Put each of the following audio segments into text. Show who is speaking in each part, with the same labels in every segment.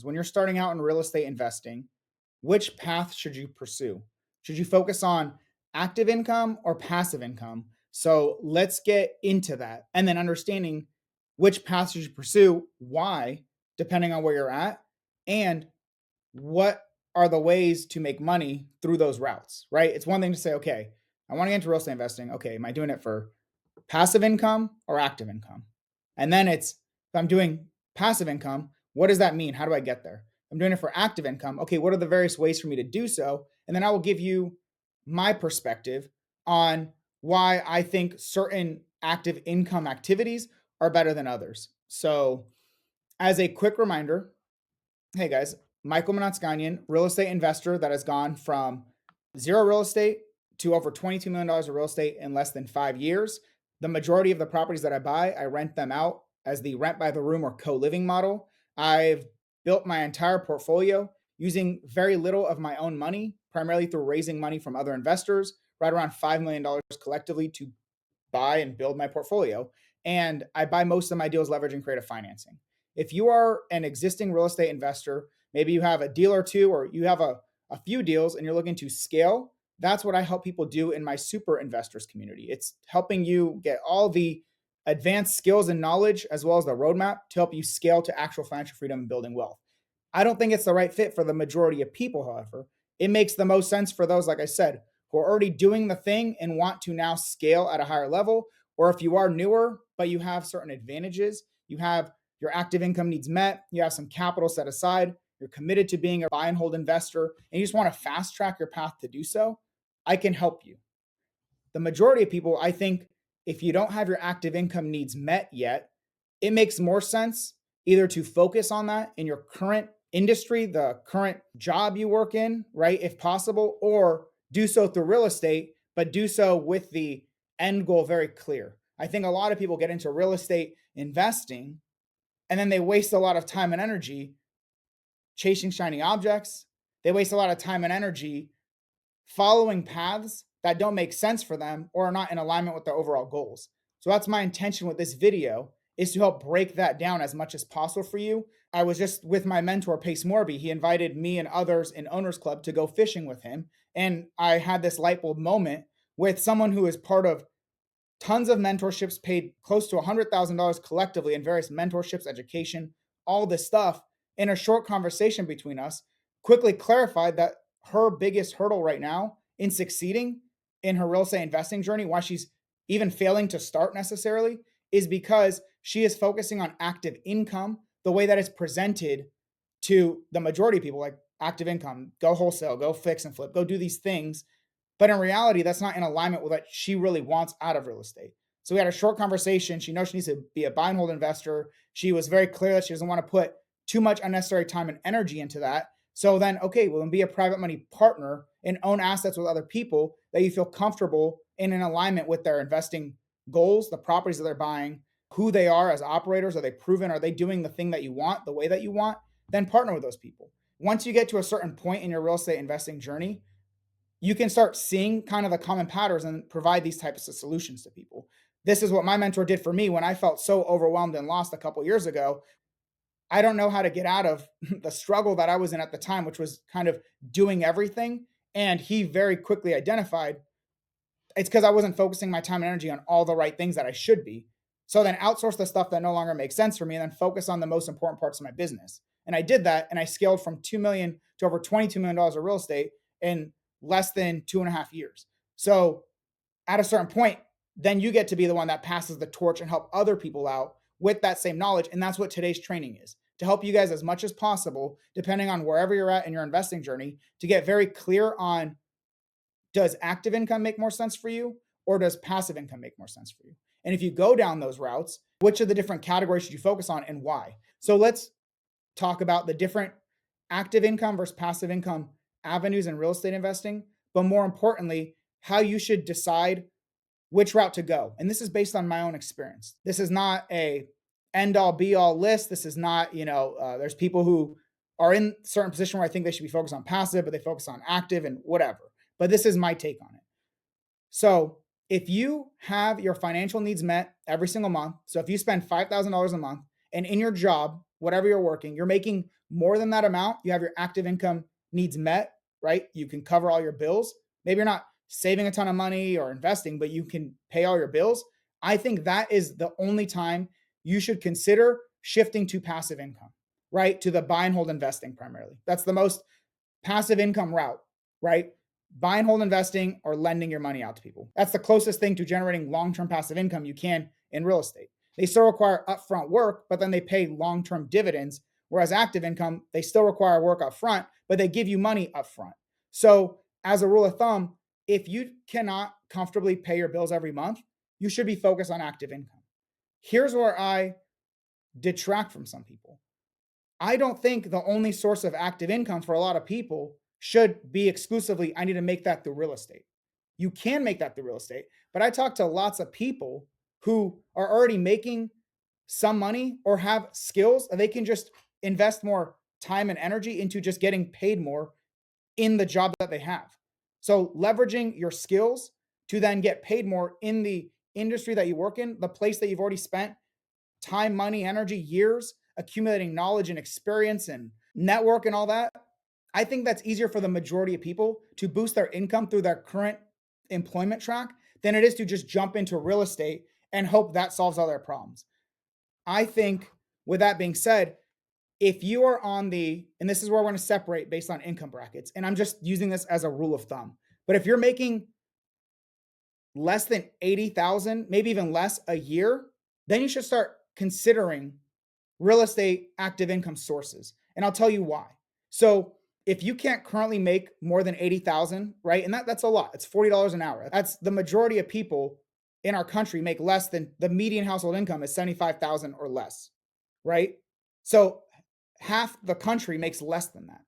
Speaker 1: When you're starting out in real estate investing, which path should you pursue? Should you focus on active income or passive income? So let's get into that and then understanding which path should you pursue, why, depending on where you're at, and what are the ways to make money through those routes, right? It's one thing to say, okay, I want to get into real estate investing. Okay, am I doing it for passive income or active income? And then it's, if I'm doing passive income, what does that mean? How do I get there? I'm doing it for active income. Okay, what are the various ways for me to do so? And then I will give you my perspective on why I think certain active income activities are better than others. So, as a quick reminder, hey guys, Michael Manatskanian, real estate investor that has gone from zero real estate to over $22 million of real estate in less than 5 years. The majority of the properties that I buy, I rent them out as the rent by the room or co-living model. I've built my entire portfolio using very little of my own money, primarily through raising money from other investors, right around $5 million collectively to buy and build my portfolio. And I buy most of my deals leveraging creative financing. If you are an existing real estate investor, maybe you have a deal or two, or you have a few deals and you're looking to scale, that's what I help people do in my super investors community. It's helping you get all the advanced skills and knowledge, as well as the roadmap to help you scale to actual financial freedom and building wealth. I don't think it's the right fit for the majority of people, however. It makes the most sense for those, like I said, who are already doing the thing and want to now scale at a higher level. Or if you are newer, but you have certain advantages, you have your active income needs met, you have some capital set aside, you're committed to being a buy and hold investor, and you just want to fast track your path to do so, I can help you. The majority of people, I think, if you don't have your active income needs met yet, it makes more sense either to focus on that in your current industry, the current job you work in, right? If possible, or do so through real estate, but do so with the end goal very clear. I think a lot of people get into real estate investing and then they waste a lot of time and energy chasing shiny objects. They waste a lot of time and energy following paths that don't make sense for them or are not in alignment with their overall goals. So that's my intention with this video, is to help break that down as much as possible for you. I was just with my mentor, Pace Morby. He invited me and others in Owners Club to go fishing with him. And I had this light bulb moment with someone who is part of tons of mentorships, paid close to $100,000 collectively in various mentorships, education, all this stuff. In a short conversation between us, quickly clarified that her biggest hurdle right now in succeeding in her real estate investing journey, why she's even failing to start necessarily, is because she is focusing on active income the way that it's presented to the majority of people, like active income, go wholesale, go fix and flip, go do these things. But in reality, that's not in alignment with what she really wants out of real estate. So we had a short conversation. She knows she needs to be a buy and hold investor. She was very clear that she doesn't want to put too much unnecessary time and energy into that. So then, okay, well, then be a private money partner and own assets with other people that you feel comfortable in alignment with their investing goals, the properties that they're buying, who they are as operators. Are they proven? Are they doing the thing that you want, the way that you want? Then partner with those people. Once you get to a certain point in your real estate investing journey, you can start seeing kind of the common patterns and provide these types of solutions to people. This is what my mentor did for me when I felt so overwhelmed and lost a couple years ago. I don't know how to get out of the struggle that I was in at the time, which was kind of doing everything. And he very quickly identified it's because I wasn't focusing my time and energy on all the right things that I should be. So then outsource the stuff that no longer makes sense for me and then focus on the most important parts of my business. And I did that, and I scaled from 2 million to over $22 million of real estate in less than 2.5 years. So at a certain point, then you get to be the one that passes the torch and help other people out with that same knowledge. And that's what today's training is, to help you guys as much as possible, depending on wherever you're at in your investing journey, to get very clear on, does active income make more sense for you, or does passive income make more sense for you? And if you go down those routes, which of the different categories should you focus on and why? So let's talk about the different active income versus passive income avenues in real estate investing, but more importantly, how you should decide which route to go. And this is based on my own experience. This is not a end all be all list. This is not, there's people who are in a certain position where I think they should be focused on passive, but they focus on active and whatever. But this is my take on it. So if you have your financial needs met every single month, so if you spend $5,000 a month and in your job, whatever you're working, you're making more than that amount, you have your active income needs met, right? You can cover all your bills. Maybe you're not saving a ton of money or investing, but you can pay all your bills. I think that is the only time you should consider shifting to passive income, right? To the buy and hold investing primarily. That's the most passive income route, right? Buy and hold investing or lending your money out to people. That's the closest thing to generating long-term passive income you can in real estate. They still require upfront work, but then they pay long-term dividends. Whereas active income, they still require work upfront, but they give you money upfront. So, as a rule of thumb, if you cannot comfortably pay your bills every month, you should be focused on active income. Here's where I detract from some people. I don't think the only source of active income for a lot of people should be exclusively, I need to make that through real estate. You can make that through real estate, but I talk to lots of people who are already making some money or have skills and they can just invest more time and energy into just getting paid more in the job that they have. So leveraging your skills to then get paid more in the industry that you work in, the place that you've already spent time, money, energy, years accumulating knowledge and experience and network and all that. I think that's easier for the majority of people to boost their income through their current employment track than it is to just jump into real estate and hope that solves all their problems. I think, with that being said, if you are on the, and this is where we're going to separate based on income brackets, and I'm just using this as a rule of thumb, but if you're making less than 80,000, maybe even less a year, then you should start considering real estate active income sources. And I'll tell you why. So if you can't currently make more than 80,000, right? And that's a lot. It's $40 an hour. That's the majority of people in our country make less than the median household income is 75,000 or less, right? So half the country makes less than that,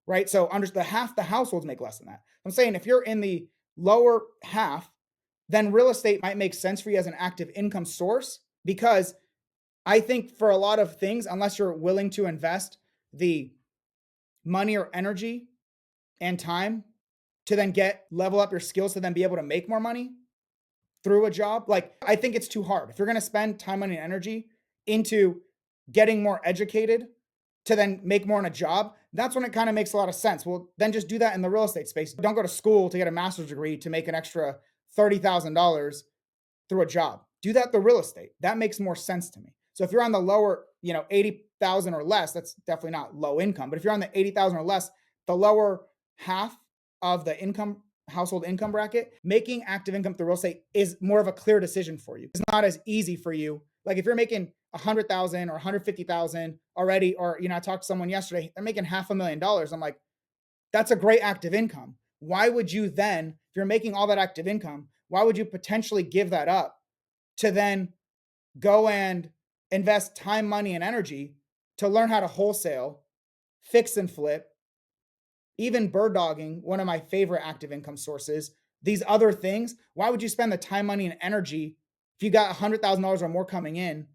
Speaker 1: right? So under the half the households make less than that. I'm saying if you're in the lower half, then real estate might make sense for you as an active income source because I think for a lot of things, unless you're willing to invest the money or energy and time to then level up your skills to then be able to make more money through a job, like I think it's too hard. If you're going to spend time, money, and energy into getting more educated to then make more in a job, that's when it kind of makes a lot of sense. Well, then just do that in the real estate space. Don't go to school to get a master's degree to make an extra $30,000 through a job. Do that through real estate. That makes more sense to me. So if you're on the lower, 80,000 or less, that's definitely not low income. But if you're on the 80,000 or less, the lower half of the household income bracket, making active income through real estate is more of a clear decision for you. It's not as easy for you. Like if you're making 100,000 or 150,000 already, or, I talked to someone yesterday, they're making $500,000. I'm like, that's a great active income. Why would you then, if you're making all that active income, why would you potentially give that up to then go and invest time, money, and energy to learn how to wholesale, fix and flip, even bird dogging, one of my favorite active income sources, these other things? Why would you spend the time, money, and energy if you got $100,000 or more coming in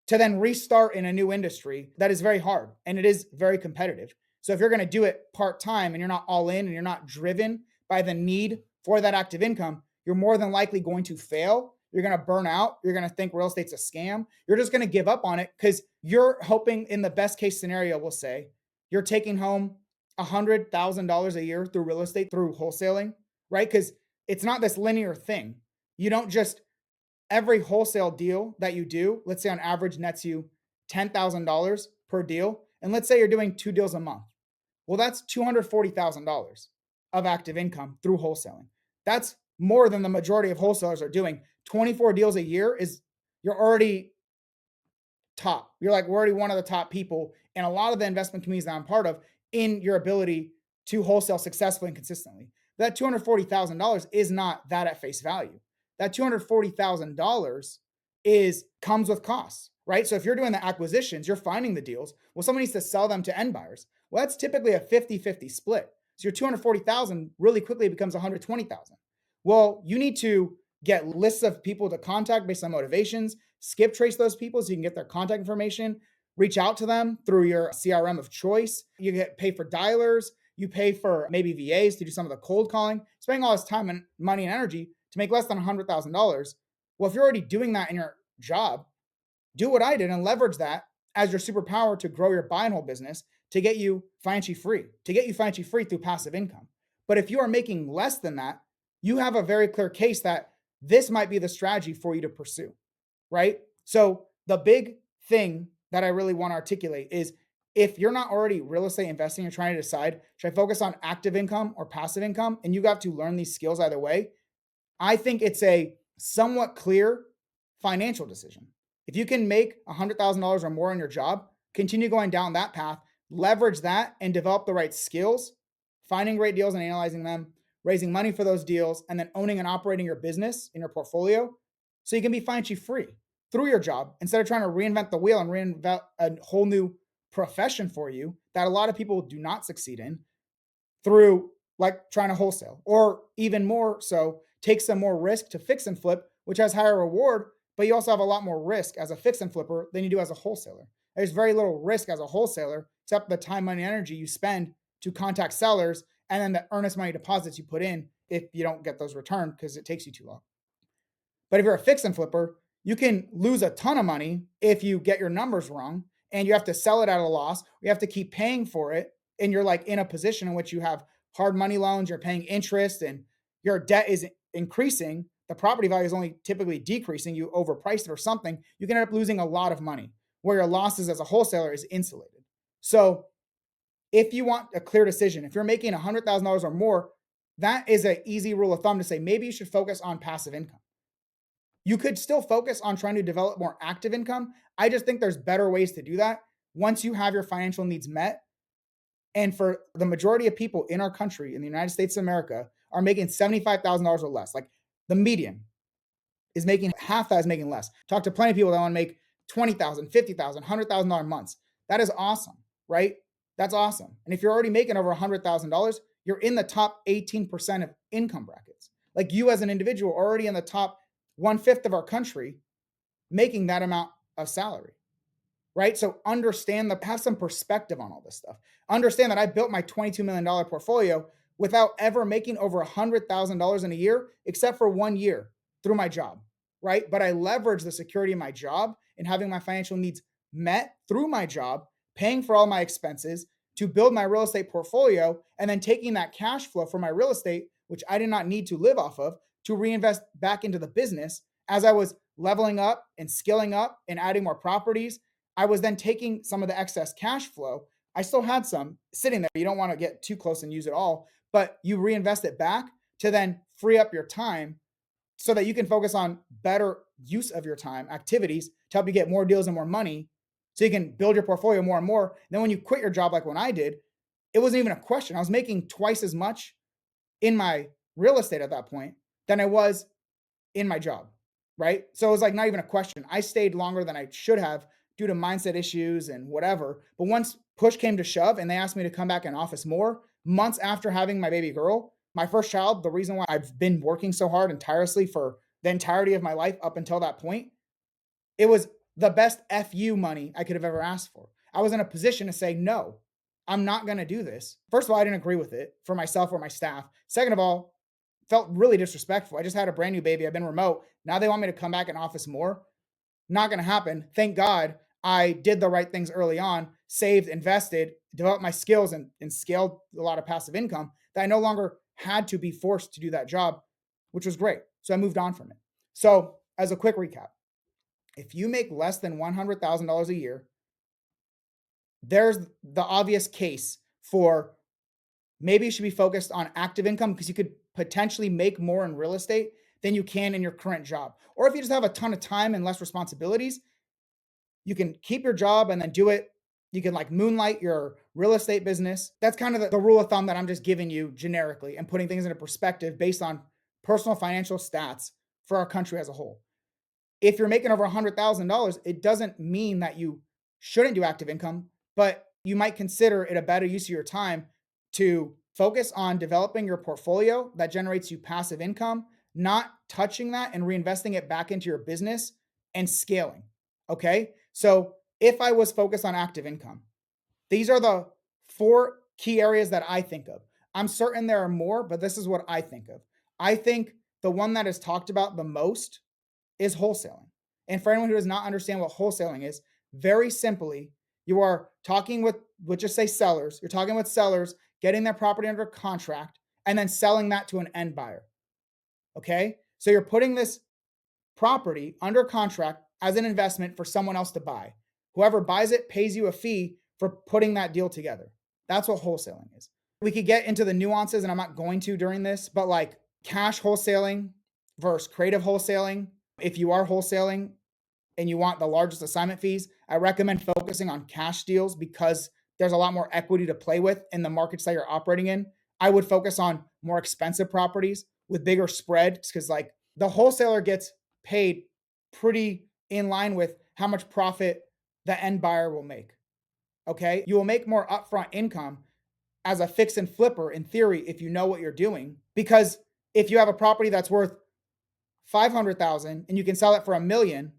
Speaker 1: to then restart in a new industry that is very hard and it is very competitive? So if you're going to do it part-time and you're not all in and you're not driven by the need for that active income, you're more than likely going to fail. You're going to burn out. You're going to think real estate's a scam. You're just going to give up on it because you're hoping, in the best case scenario, we'll say, you're taking home $100,000 a year through real estate, through wholesaling, right? Because it's not this linear thing. You don't just, every wholesale deal that you do, let's say on average nets you $10,000 per deal. And let's say you're doing 2 deals a month. Well, that's $240,000 of active income through wholesaling. That's more than the majority of wholesalers are doing. 24 deals a year you're already top. We're already one of the top people in a lot of the investment communities that I'm part of in your ability to wholesale successfully and consistently. That $240,000 is not that at face value. That $240,000 comes with costs, right? So if you're doing the acquisitions, you're finding the deals. Well, someone needs to sell them to end buyers. Well, that's typically a 50-50 split. So your 240,000 really quickly becomes 120,000. Well, you need to get lists of people to contact based on motivations, skip trace those people so you can get their contact information, reach out to them through your CRM of choice. You pay for dialers, you pay for maybe VAs to do some of the cold calling, spending all this time and money and energy to make less than $100,000. Well, if you're already doing that in your job, do what I did and leverage that as your superpower to grow your buy and hold business to get you financially free through passive income. But if you are making less than that, you have a very clear case that this might be the strategy for you to pursue, right? So the big thing that I really want to articulate is if you're not already real estate investing, you're trying to decide, should I focus on active income or passive income? And you got to learn these skills either way. I think it's a somewhat clear financial decision. If you can make $100,000 or more in your job, continue going down that path, leverage that and develop the right skills, finding great deals and analyzing them, raising money for those deals, and then owning and operating your business in your portfolio so you can be financially free through your job instead of trying to reinvent the wheel and reinvent a whole new profession for you that a lot of people do not succeed in through like trying to wholesale, or even more so, take some more risk to fix and flip, which has higher reward, but you also have a lot more risk as a fix and flipper than you do as a wholesaler. There's very little risk as a wholesaler, except the time, money, energy you spend to contact sellers, and then the earnest money deposits you put in if you don't get those returned because it takes you too long. But if you're a fix and flipper, you can lose a ton of money if you get your numbers wrong and you have to sell it at a loss. You have to keep paying for it. And you're like in a position in which you have hard money loans, you're paying interest, and your debt is increasing. The property value is only typically decreasing. You overpriced it or something. You can end up losing a lot of money where your losses as a wholesaler is insulated. So if you want a clear decision, if you're making $100,000 or more, that is an easy rule of thumb to say maybe you should focus on passive income. You could still focus on trying to develop more active income. I just think there's better ways to do that once you have your financial needs met. And for the majority of people in our country, in the United States of America, are making $75,000 or less. Like the median is making half that is making less. Talk to plenty of people that want to make $20,000, $50,000, $100,000 months. That is awesome, right? That's awesome. And if you're already making over $100,000, you're in the top 18% of income brackets. Like you as an individual are already in the top 1/5 of our country making that amount of salary, right? So have some perspective on all this stuff. Understand that I built my $22 million portfolio without ever making over $100,000 in a year, except for 1 year through my job, right? But I leveraged the security of my job and having my financial needs met through my job, paying for all my expenses to build my real estate portfolio, and then taking that cash flow from my real estate, which I did not need to live off of, to reinvest back into the business as I was leveling up and skilling up and adding more properties. I was then taking some of the excess cash flow. I still had some sitting there. You don't want to get too close and use it all, but you reinvest it back to then free up your time so that you can focus on better use of your time, activities to help you get more deals and more money so you can build your portfolio more and more. And then when you quit your job, like when I did, it wasn't even a question. I was making twice as much in my real estate at that point than I was in my job, right? So it was like not even a question. I stayed longer than I should have due to mindset issues and whatever. But once push came to shove and they asked me to come back in office more, months after having my baby girl, my first child, the reason why I've been working so hard and tirelessly for the entirety of my life up until that point, it was the best FU money I could have ever asked for. I was in a position to say, no, I'm not going to do this. First of all, I didn't agree with it for myself or my staff. Second of all, felt really disrespectful. I just had a brand new baby. I've been remote. Now they want me to come back in office more. Not going to happen. Thank God I did the right things early on, saved, invested, developed my skills, and scaled a lot of passive income that I no longer had to be forced to do that job, which was great. So I moved on from it. So as a quick recap, if you make less than $100,000 a year, there's the obvious case for maybe you should be focused on active income because you could potentially make more in real estate than you can in your current job. Or if you just have a ton of time and less responsibilities, you can keep your job and then do it. You can like moonlight your real estate business. That's kind of the rule of thumb that I'm just giving you generically and putting things into perspective based on personal financial stats for our country as a whole. If you're making over $100,000, it doesn't mean that you shouldn't do active income, but you might consider it a better use of your time to focus on developing your portfolio that generates you passive income, not touching that and reinvesting it back into your business and scaling. Okay. So if I was focused on active income, these are the 4 key areas that I think of. I'm certain there are more, but this is what I think of. I think the one that is talked about the most is wholesaling. And for anyone who does not understand what wholesaling is, Very simply, you are talking with, let's just say sellers. You're talking with sellers, getting their property under contract, and then selling that to an end buyer. Okay. So you're putting this property under contract as an investment for someone else to buy. Whoever buys it pays you a fee for putting that deal together. That's what wholesaling is. We could get into the nuances, and I'm not going to during this, but like cash wholesaling versus creative wholesaling. If you are wholesaling and you want the largest assignment fees, I recommend focusing on cash deals because there's a lot more equity to play with in the markets that you're operating in. I would focus on more expensive properties with bigger spreads because, like, the wholesaler gets paid pretty in line with how much profit the end buyer will make. Okay. You will make more upfront income as a fix and flipper in theory if you know what you're doing. Because if you have a property that's worth 500,000 and you can sell it for a million,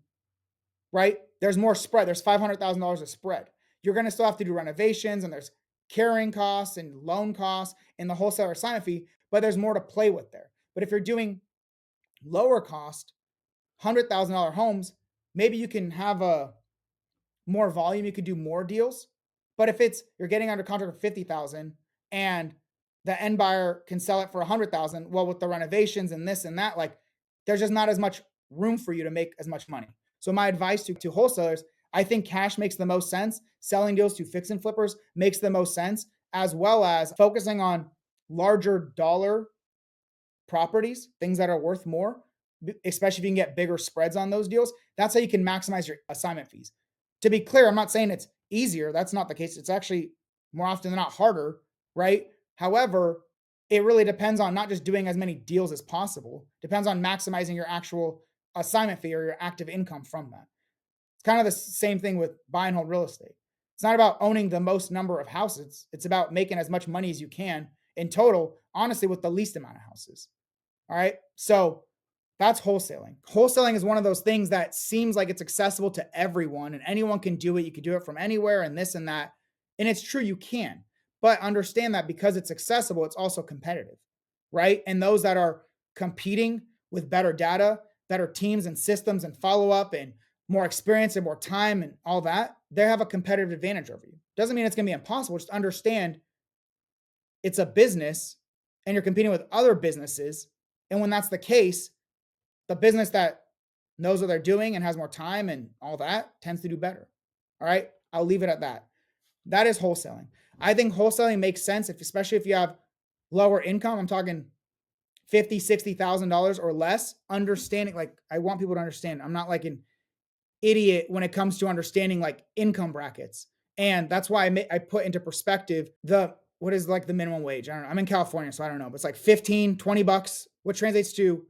Speaker 1: right? There's more spread. There's $500,000 of spread. You're going to still have to do renovations and there's carrying costs and loan costs and the wholesaler assignment fee, but there's more to play with there. But if you're doing lower cost, $100,000 homes, maybe you can have a more volume, you could do more deals. But if it's you're getting under contract for 50,000 and the end buyer can sell it for 100,000, well, with the renovations and this and that, like there's just not as much room for you to make as much money. So my advice to wholesalers, I think cash makes the most sense. Selling deals to fix and flippers makes the most sense, as well as focusing on larger dollar properties, things that are worth more, especially if you can get bigger spreads on those deals. That's how you can maximize your assignment fees. To be clear, I'm not saying it's easier. That's not the case. It's actually more often than not harder, right? However, it really depends on not just doing as many deals as possible. Depends on maximizing your actual assignment fee or your active income from that. It's kind of the same thing with buy and hold real estate. It's not about owning the most number of houses. It's about making as much money as you can in total, honestly, with the least amount of houses. All right. So that's wholesaling. Wholesaling is one of those things that seems like it's accessible to everyone and anyone can do it. You can do it from anywhere and this and that. And it's true, you can. But understand that because it's accessible, it's also competitive, right? And those that are competing with better data, better teams and systems and follow up and more experience and more time and all that, they have a competitive advantage over you. Doesn't mean it's going to be impossible. Just understand it's a business and you're competing with other businesses. And when that's the case, the business that knows what they're doing and has more time and all that tends to do better. All right. I'll leave it at that. That is wholesaling. I think wholesaling makes sense, especially if you have lower income. I'm talking $50,000, $60,000 or less. Understanding, like, I want people to understand, I'm not like an idiot when it comes to understanding like income brackets. And that's why I put into perspective what is like the minimum wage. I don't know. I'm in California, so I don't know, but it's like 15, 20 bucks, what translates to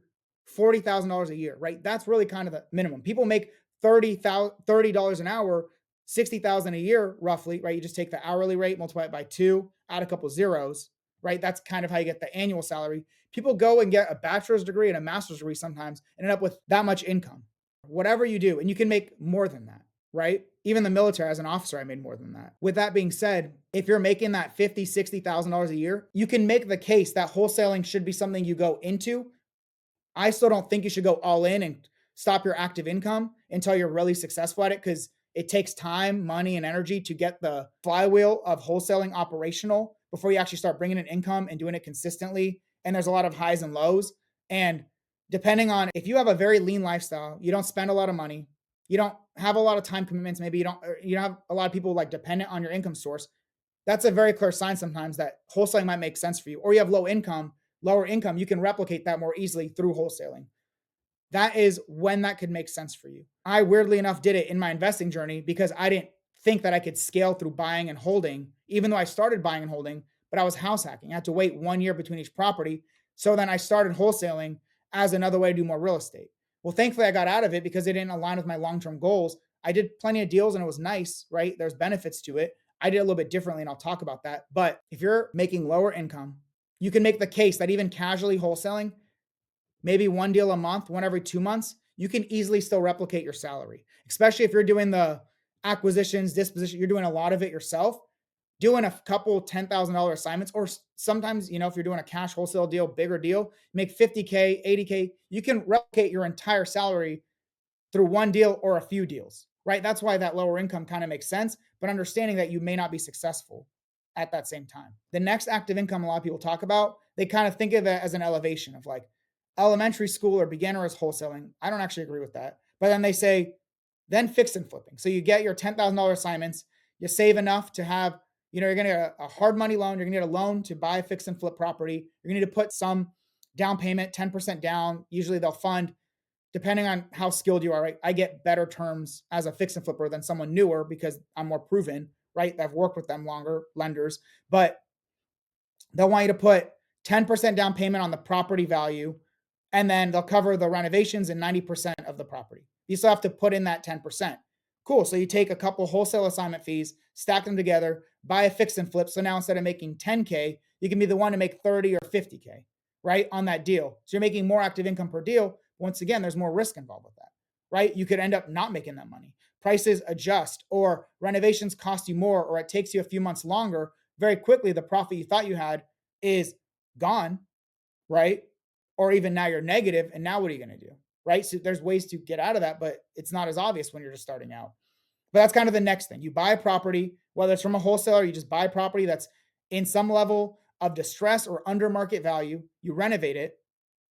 Speaker 1: $40,000 a year, right? That's really kind of the minimum. People make $30 an hour, 60,000 a year, roughly, right? You just take the hourly rate, multiply it by 2, add a couple zeros, right? That's kind of how you get the annual salary. People go and get a bachelor's degree and a master's degree sometimes and end up with that much income. Whatever you do, and you can make more than that, right? Even the military, as an officer, I made more than that. With that being said, if you're making that $50,000, $60,000 a year, you can make the case that wholesaling should be something you go into. I still don't think you should go all in and stop your active income until you're really successful at it, because it takes time, money, and energy to get the flywheel of wholesaling operational before you actually start bringing in income and doing it consistently. And there's a lot of highs and lows. And depending on if you have a very lean lifestyle, you don't spend a lot of money, you don't have a lot of time commitments, maybe you don't have a lot of people like dependent on your income source. That's a very clear sign sometimes that wholesaling might make sense for you. Or you have lower income, you can replicate that more easily through wholesaling. That is when that could make sense for you. I weirdly enough did it in my investing journey because I didn't think that I could scale through buying and holding, even though I started buying and holding, but I was house hacking. I had to wait 1 year between each property. So then I started wholesaling as another way to do more real estate. Well, thankfully I got out of it because it didn't align with my long-term goals. I did plenty of deals and it was nice, right? There's benefits to it. I did a little bit differently and I'll talk about that. But if you're making lower income, you can make the case that even casually wholesaling, maybe one deal a month, one every 2 months, you can easily still replicate your salary, especially if you're doing the acquisitions, disposition, you're doing a lot of it yourself. Doing a couple $10,000 assignments, or sometimes, if you're doing a cash wholesale deal, bigger deal, make 50K, 80K, you can replicate your entire salary through one deal or a few deals. right? That's why that lower income kind of makes sense, but understanding that you may not be successful at that same time. The next active income a lot of people talk about, they kind of think of it as an elevation of like elementary school or beginner is wholesaling. I don't actually agree with that. But then they say, then fix and flipping. So you get your $10,000 assignments, you save enough to have, you're going to get a hard money loan. You're going to get a loan to buy a fix and flip property. You're going to need to put some down payment, 10% down. Usually they'll fund, depending on how skilled you are, right? I get better terms as a fix and flipper than someone newer because I'm more proven, right? I've worked with them longer, lenders, but they'll want you to put 10% down payment on the property value, and then they'll cover the renovations and 90% of the property. You still have to put in that 10%. Cool. So you take a couple wholesale assignment fees, stack them together, buy a fix and flip. So now instead of making 10K, you can be the one to make 30 or 50K, right? On that deal. So you're making more active income per deal. Once again, there's more risk involved with that, right? You could end up not making that money. Prices adjust, or renovations cost you more, or it takes you a few months longer. Very quickly, the profit you thought you had is gone, right? Or even now you're negative, and now what are you going to do, right? So there's ways to get out of that, but it's not as obvious when you're just starting out. But that's kind of the next thing. You buy a property, whether it's from a wholesaler, you just buy a property that's in some level of distress or under market value, you renovate it,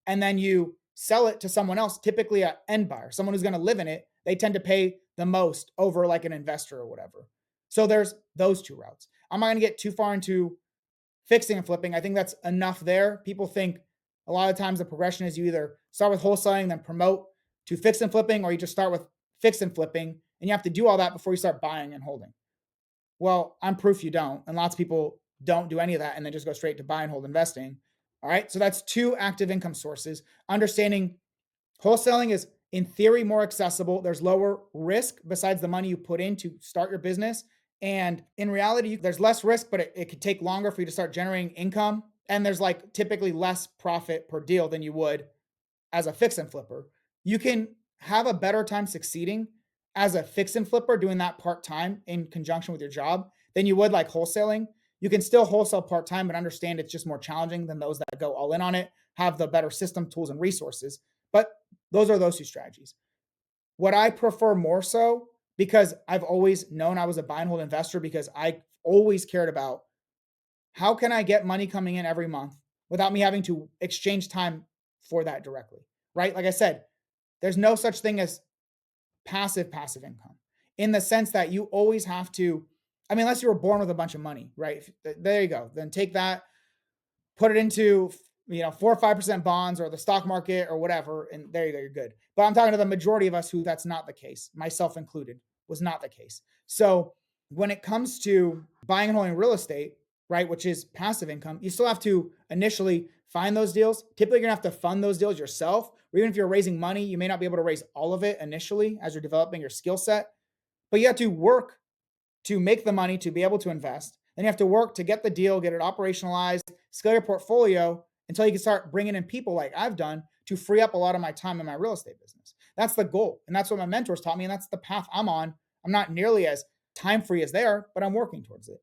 Speaker 1: and then you sell it to someone else, typically an end buyer, someone who's going to live in it. They tend to pay the most over like an investor or whatever. So there's those two routes. I'm not going to get too far into fixing and flipping. I think that's enough there. People think a lot of times the progression is you either start with wholesaling, then promote to fix and flipping, or you just start with fix and flipping, and you have to do all that before you start buying and holding. Well, I'm proof you don't, and lots of people don't do any of that and then just go straight to buy and hold investing. All right, so that's two active income sources. Understanding wholesaling is in theory more accessible. There's lower risk besides the money you put in to start your business. And in reality, there's less risk, but it could take longer for you to start generating income. And there's like typically less profit per deal than you would as a fix and flipper. You can have a better time succeeding as a fix and flipper doing that part time in conjunction with your job than you would like wholesaling. You can still wholesale part time, but understand it's just more challenging than those that go all in on it, have the better system, tools, and resources. But those are those two strategies. What I prefer more so, because I've always known I was a buy and hold investor, because I always cared about how can I get money coming in every month without me having to exchange time for that directly, right? Like I said, there's no such thing as passive income in the sense that you always have to, I mean, unless you were born with a bunch of money, right? There you go. Then take that, put it into 4 or 5% bonds or the stock market or whatever, and there you go, you're good. But I'm talking to the majority of us who that's not the case, myself included, was not the case. So when it comes to buying and holding real estate, right, which is passive income, you still have to initially find those deals. Typically, you're gonna have to fund those deals yourself, or even if you're raising money, you may not be able to raise all of it initially as you're developing your skill set, but you have to work to make the money to be able to invest. Then you have to work to get the deal, get it operationalized, scale your portfolio until you can start bringing in people like I've done to free up a lot of my time in my real estate business. That's the goal. And that's what my mentors taught me. And that's the path I'm on. I'm not nearly as time free as they are, but I'm working towards it.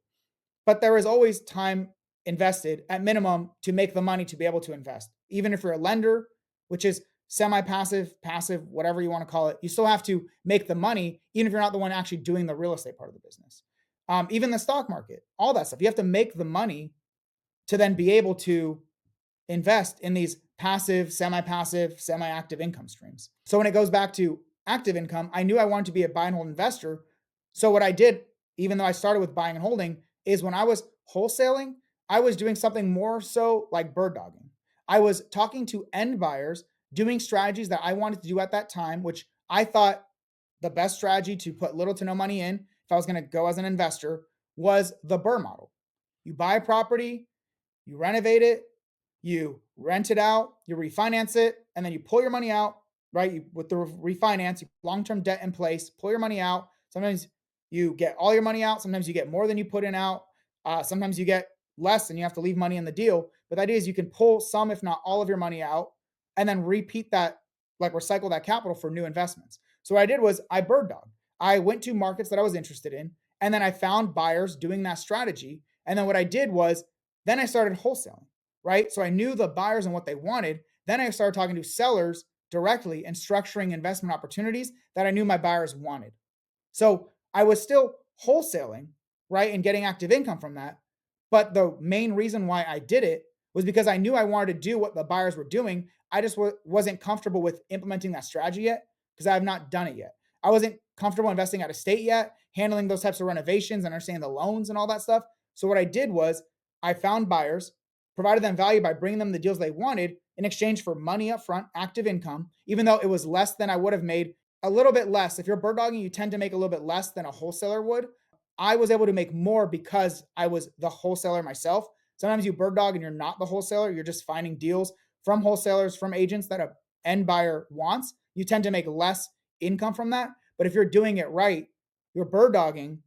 Speaker 1: But there is always time invested at minimum to make the money to be able to invest. Even if you're a lender, which is semi-passive, passive, whatever you want to call it, you still have to make the money, even if you're not the one actually doing the real estate part of the business. Even the stock market, all that stuff. You have to make the money to then be able to invest in these passive, semi-passive, semi-active income streams. So when it goes back to active income, I knew I wanted to be a buy and hold investor. So what I did, even though I started with buying and holding, is when I was wholesaling, I was doing something more so like bird dogging. I was talking to end buyers, doing strategies that I wanted to do at that time, which I thought the best strategy to put little to no money in, if I was going to go as an investor, was the BRRRR model. You buy a property, you renovate it, you rent it out, you refinance it, and then you pull your money out, right? With the refinance, you long-term debt in place, pull your money out. Sometimes you get all your money out. Sometimes you get more than you put in out. Sometimes you get less and you have to leave money in the deal. But the idea is you can pull some, if not all of your money out, and then repeat that, like recycle that capital for new investments. So what I did was I bird dogged. I went to markets that I was interested in, and then I found buyers doing that strategy. And then what I did was then I started wholesaling, right? So I knew the buyers and what they wanted. Then I started talking to sellers directly and structuring investment opportunities that I knew my buyers wanted. So I was still wholesaling, right? And getting active income from that. But the main reason why I did it was because I knew I wanted to do what the buyers were doing. I just wasn't comfortable with implementing that strategy yet because I have not done it yet. I wasn't comfortable investing out of state yet, handling those types of renovations and understanding the loans and all that stuff. So what I did was I found buyers, provided them value by bringing them the deals they wanted in exchange for money up front, active income, even though it was less than I would have made, a little bit less. If you're bird dogging, you tend to make a little bit less than a wholesaler would. I was able to make more because I was the wholesaler myself. Sometimes you bird dog and you're not the wholesaler. You're just finding deals from wholesalers, from agents that a end buyer wants. You tend to make less income from that. But if you're doing it right, you're bird dogging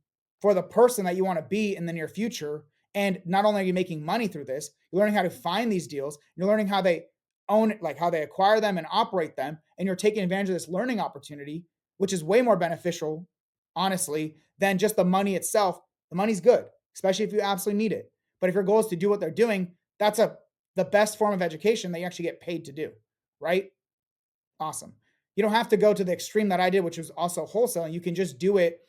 Speaker 1: for the person that you want to be in the near future. And not only are you making money through this, you're learning how to find these deals. You're learning how they own it, like how they acquire them and operate them. And you're taking advantage of this learning opportunity, which is way more beneficial, honestly, than just the money itself. The money's good, especially if you absolutely need it. But if your goal is to do what they're doing, that's the best form of education that you actually get paid to do, right? Awesome. You don't have to go to the extreme that I did, which was also wholesaling. You can just do it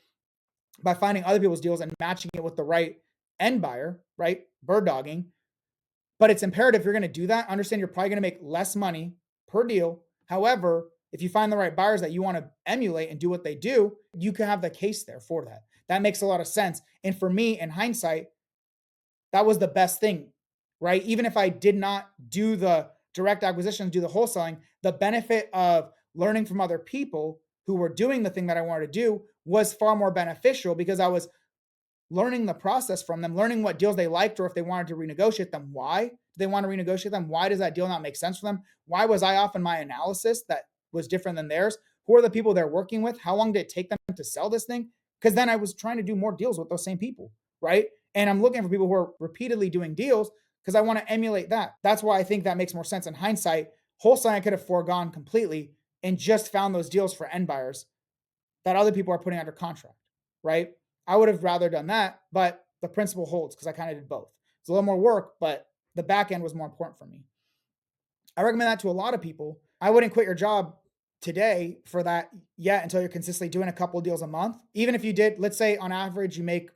Speaker 1: by finding other people's deals and matching it with the right end buyer, right? Bird dogging. But it's imperative if you're going to do that, understand you're probably going to make less money per deal. However, if you find the right buyers that you want to emulate and do what they do, you can have the case there for that. That makes a lot of sense. And for me, in hindsight, that was the best thing, right? Even if I did not do the direct acquisitions, do the wholesaling, the benefit of learning from other people who were doing the thing that I wanted to do was far more beneficial because I was learning the process from them, learning what deals they liked, or if they wanted to renegotiate them, why do they want to renegotiate them? Why does that deal not make sense for them? Why was I off in my analysis that was different than theirs? Who are the people they're working with? How long did it take them to sell this thing? Because then I was trying to do more deals with those same people, right? And I'm looking for people who are repeatedly doing deals because I want to emulate that. That's why I think that makes more sense in hindsight. Wholesaling I could have foregone completely and just found those deals for end buyers that other people are putting under contract, right? I would have rather done that, but the principle holds because I kind of did both. It's a little more work, but the back end was more important for me. I recommend that to a lot of people. I wouldn't quit your job today for that yet until you're consistently doing a couple of deals a month. Even if you did, let's say on average, you make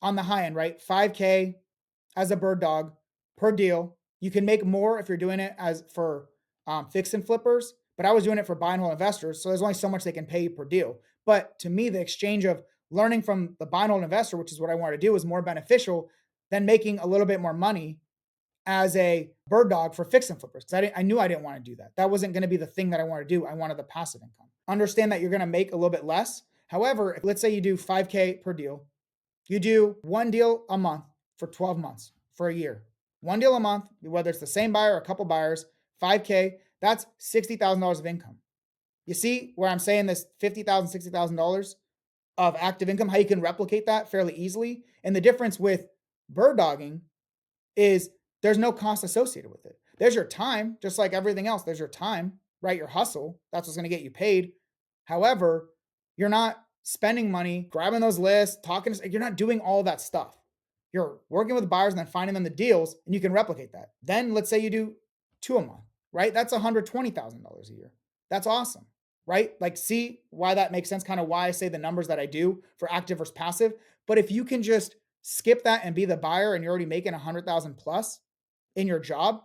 Speaker 1: on the high end, right? 5K as a bird dog per deal. You can make more if you're doing it as for fix and flippers, but I was doing it for buy and hold investors. So there's only so much they can pay you per deal. But to me, the exchange of learning from the buy and hold investor, which is what I wanted to do, is more beneficial than making a little bit more money as a bird dog for fix and flippers. Because I knew I didn't want to do that. That wasn't going to be the thing that I wanted to do. I wanted the passive income. Understand that you're going to make a little bit less. However, let's say you do 5K per deal, you do one deal a month for 12 months, for a year. One deal a month, whether it's the same buyer or a couple buyers, 5K, that's $60,000 of income. You see where I'm saying this $50,000, $60,000 of active income, how you can replicate that fairly easily. And the difference with bird dogging is there's no cost associated with it. There's your time, just like everything else. There's your time, right? Your hustle. That's what's going to get you paid. However, you're not spending money, grabbing those lists, talking. You're not doing all that stuff. You're working with buyers and then finding them the deals, and you can replicate that. Then let's say you do two a month, right? That's $120,000 a year. That's awesome, right? Like, see why that makes sense, kind of why I say the numbers that I do for active versus passive. But if you can just skip that and be the buyer and you're already making 100,000 plus in your job,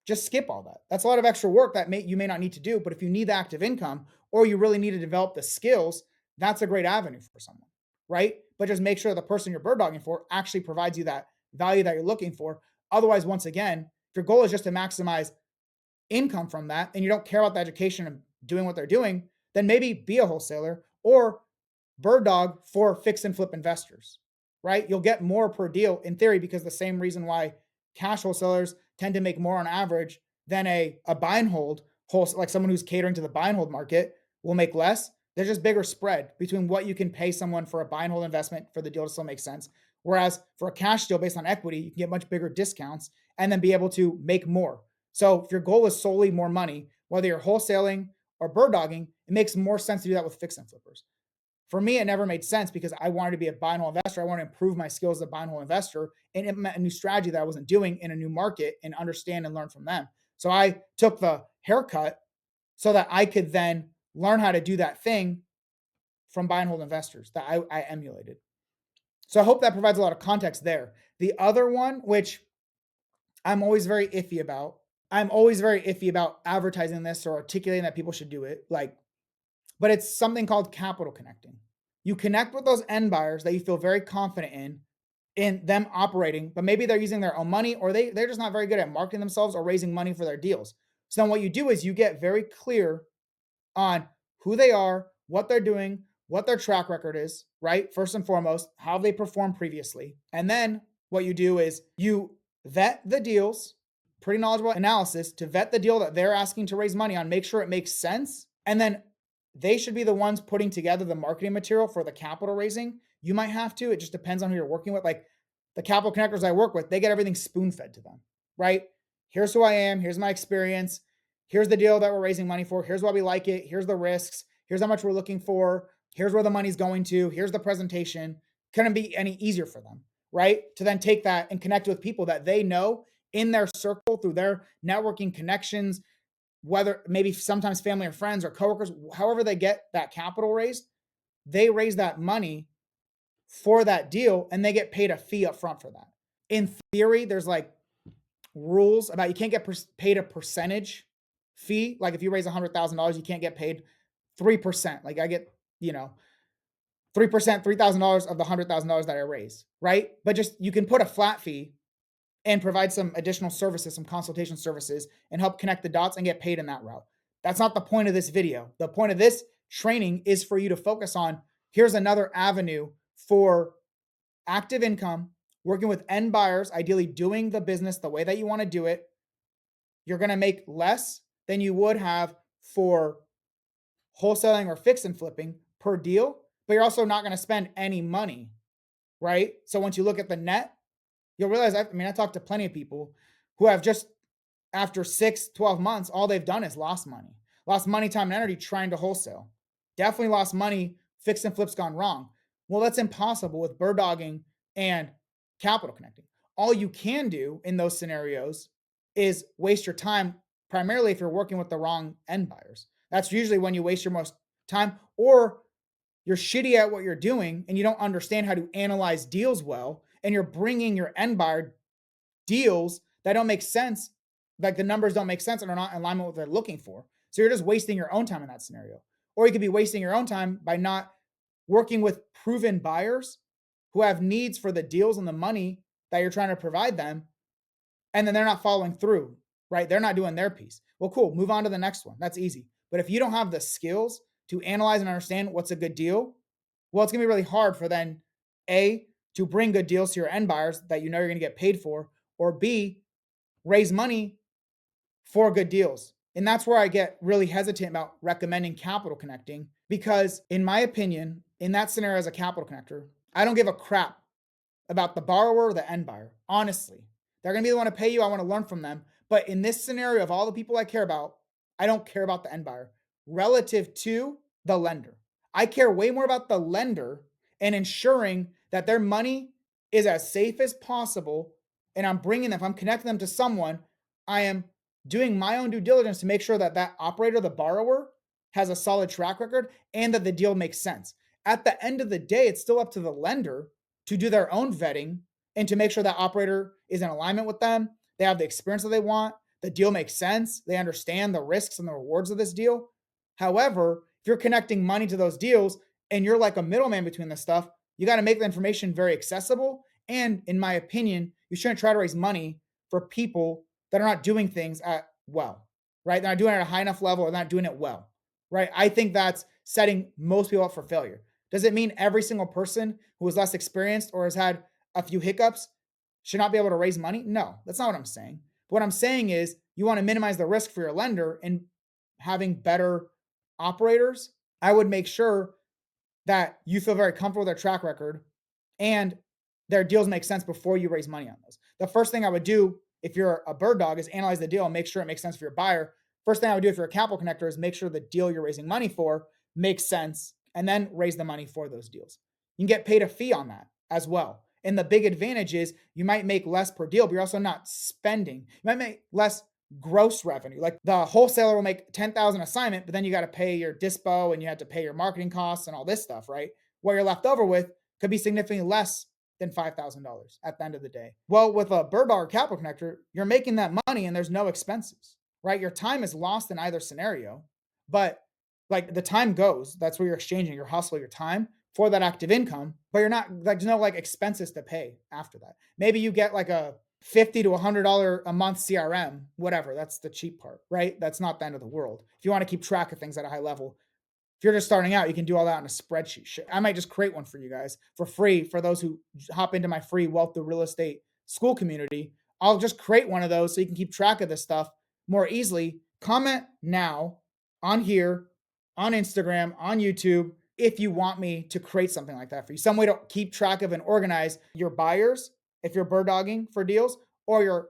Speaker 1: just skip all that. That's a lot of extra work that you may not need to do. But if you need the active income or you really need to develop the skills, that's a great avenue for someone, right? But just make sure the person you're bird dogging for actually provides you that value that you're looking for. Otherwise, once again, if your goal is just to maximize income from that and you don't care about the education and doing what they're doing, then maybe be a wholesaler or bird dog for fix and flip investors, right? You'll get more per deal in theory because the same reason why cash wholesalers tend to make more on average than a buy and hold wholesale, like someone who's catering to the buy and hold market will make less. There's just bigger spread between what you can pay someone for a buy and hold investment for the deal to still make sense. Whereas for a cash deal based on equity, you can get much bigger discounts and then be able to make more. So if your goal is solely more money, whether you're wholesaling or bird dogging, it makes more sense to do that with fix and flippers. For me, it never made sense because I wanted to be a buy and hold investor. I wanted to improve my skills as a buy and hold investor and implement a new strategy that I wasn't doing in a new market and understand and learn from them. So I took the haircut so that I could then learn how to do that thing from buy and hold investors that I emulated. So I hope that provides a lot of context there. The other one, which I'm always very iffy about, I'm always very iffy about advertising this or articulating that people should do it. But it's something called capital connecting. You connect with those end buyers that you feel very confident in them operating, but maybe they're using their own money or they're just not very good at marketing themselves or raising money for their deals. So then what you do is you get very clear on who they are, what they're doing, what their track record is, right? First and foremost, how they performed previously. And then what you do is you vet the deals, pretty knowledgeable analysis to vet the deal that they're asking to raise money on, make sure it makes sense. And then they should be the ones putting together the marketing material for the capital raising. You might have to, it just depends on who you're working with. Like the capital connectors I work with, they get everything spoon fed to them, right? Here's who I am, here's my experience, here's the deal that we're raising money for, here's why we like it, here's the risks, here's how much we're looking for, here's where the money's going to, here's the presentation. Couldn't be any easier for them, right? To then take that and connect with people that they know in their circle through their networking connections, whether maybe sometimes family or friends or coworkers, however they get that capital raised, they raise that money for that deal and they get paid a fee up front for that. In theory, there's like rules about you can't get paid a percentage fee. Like if you raise $100,000, you can't get paid 3%. Like I get, 3%, $3,000 of the $100,000 that I raise, right? But just you can put a flat fee and provide some additional services, some consultation services, and help connect the dots and get paid in that route. That's not the point of this video. The point of this training is for you to focus on here's another avenue for active income, working with end buyers, ideally doing the business the way that you want to do it. You're going to make less than you would have for wholesaling or fix and flipping per deal, but you're also not going to spend any money, right? So once you look at the net, you'll realize, I talked to plenty of people who have just after 6, 12 months, all they've done is lost money, time, and energy trying to wholesale. Definitely lost money, fix and flips gone wrong. Well, that's impossible with bird dogging and capital connecting. All you can do in those scenarios is waste your time, primarily if you're working with the wrong end buyers. That's usually when you waste your most time, or you're shitty at what you're doing and you don't understand how to analyze deals well, and you're bringing your end buyer deals that don't make sense, like the numbers don't make sense and are not in alignment with what they're looking for. So you're just wasting your own time in that scenario. Or you could be wasting your own time by not working with proven buyers who have needs for the deals and the money that you're trying to provide them, and then they're not following through, right? They're not doing their piece. Well, cool, move on to the next one. That's easy. But if you don't have the skills to analyze and understand what's a good deal, well, it's gonna be really hard for then A, to bring good deals to your end buyers that you know you're gonna get paid for, or B, raise money for good deals. And that's where I get really hesitant about recommending capital connecting, because in my opinion, in that scenario as a capital connector, I don't give a crap about the borrower or the end buyer. Honestly, they're going to be the one to pay you. I want to learn from them. But in this scenario of all the people I care about, I don't care about the end buyer relative to the lender. I care way more about the lender and ensuring that their money is as safe as possible. And I'm bringing them, if I'm connecting them to someone, I am doing my own due diligence to make sure that that operator, the borrower, has a solid track record and that the deal makes sense. At the end of the day, it's still up to the lender to do their own vetting and to make sure that operator is in alignment with them. They have the experience that they want. The deal makes sense. They understand the risks and the rewards of this deal. However, if you're connecting money to those deals and you're like a middleman between this stuff, you got to make the information very accessible. And in my opinion, you shouldn't try to raise money for people that are not doing things well, right? They're not doing it at a high enough level or not doing it well, right? I think that's setting most people up for failure. Does it mean every single person who is less experienced or has had a few hiccups should not be able to raise money? No, that's not what I'm saying. But what I'm saying is you want to minimize the risk for your lender in having better operators. I would make sure that you feel very comfortable with their track record and their deals make sense before you raise money on those. The first thing I would do if you're a bird dog is analyze the deal and make sure it makes sense for your buyer. First thing I would do if you're a capital connector is make sure the deal you're raising money for makes sense and then raise the money for those deals. You can get paid a fee on that as well. And the big advantage is you might make less per deal, but you're also not spending. You might make less gross revenue. Like the wholesaler will make 10,000 assignment, but then you got to pay your dispo and you have to pay your marketing costs and all this stuff, right? What you're left over with could be significantly less than $5,000 at the end of the day. Well, with a bird dog or capital connector, you're making that money and there's no expenses, right? Your time is lost in either scenario, but like the time goes, that's where you're exchanging your hustle, your time for that active income, but you're not like, there's no like expenses to pay after that. Maybe you get like a $50 to $100 a month CRM, whatever. That's the cheap part, right? That's not the end of the world. If you want to keep track of things at a high level, if you're just starting out, you can do all that on a spreadsheet. I might just create one for you guys for free for those who hop into my free Wealth Through Real Estate school community. I'll just create one of those so you can keep track of this stuff more easily. Comment now on here, on Instagram, on YouTube, if you want me to create something like that for you. Some way to keep track of and organize your buyers if you're bird dogging for deals, or your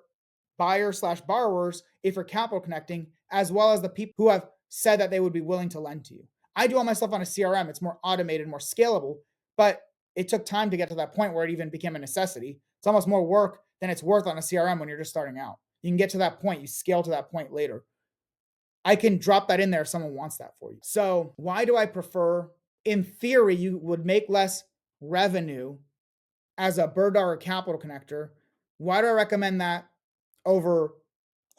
Speaker 1: buyer/borrowers if you're capital connecting, as well as the people who have said that they would be willing to lend to you. I do all my stuff on a CRM. It's more automated, more scalable, but it took time to get to that point where it even became a necessity. It's almost more work than it's worth on a CRM when you're just starting out. You can get to that point, you scale to that point later. I can drop that in there if someone wants that for you. So why do I prefer, in theory, you would make less revenue as a bird dog or capital connector? Why do I recommend that over